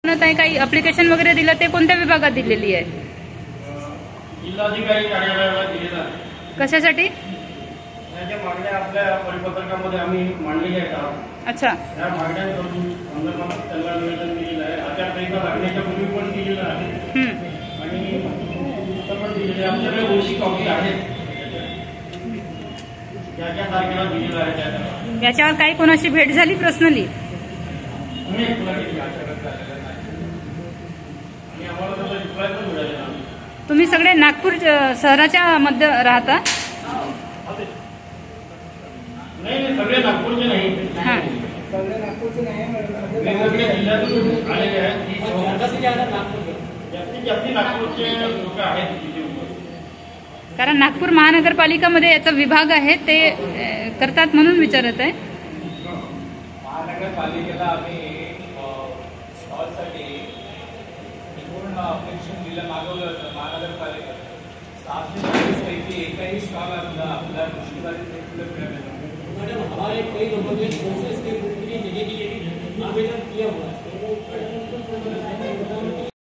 म्हणत आहे काही अप्लिकेशन वगैरे दिलं, ते कोणत्या विभागात दिलेली आहे? जिल्हाधिकारी कार्यालयाला दिलेला आहे. कशासाठी? त्याच्या मागण्या आपल्या परिपत्रकामध्ये आम्ही मांडलेल्या आहेत. अच्छा. त्या मागण्या संदर्भात त्यांना निवेदन दिलेलं आहे. आचारसंहिता लागण्याच्या पूर्वी पण दिलेलं आहे आणि पण दिलेले आमच्याकडे ओळशी कॉपी आहेत. त्या तारखेला दिलेलं आहे. याच्यावर काही कोणाशी भेट झाली पर्सनली? आणि आम्हाला त्याचा रिप्लाय पण मिळालेला. तुम्ही सगळे नागपूर शहराच्या मध्ये राहता? नाही, सगळे नागपूरचे नाही. सगळे नागपूरचे नाही, वेगवेगळ्या जिल्ह्यातून आलेले आहेत. जास्तीत जास्त नागपूरचे लोक आहेत. कारण नागपूर महानगरपालिकामध्ये याचा विभाग आहे, ते करतात म्हणून विचारत आहे. महानगरपालिकेला आम्ही स्टॉलसाठी पूर्ण अप्लिकेशन दिलं, मागवलं होतं. महानगरपालिका 740 पैकी एकही स्टॉल आपल्या मुश्किलात मिळालेला. हमारे कई लोगों ने प्रोसेस के लिए आवेदन किया हुआ है।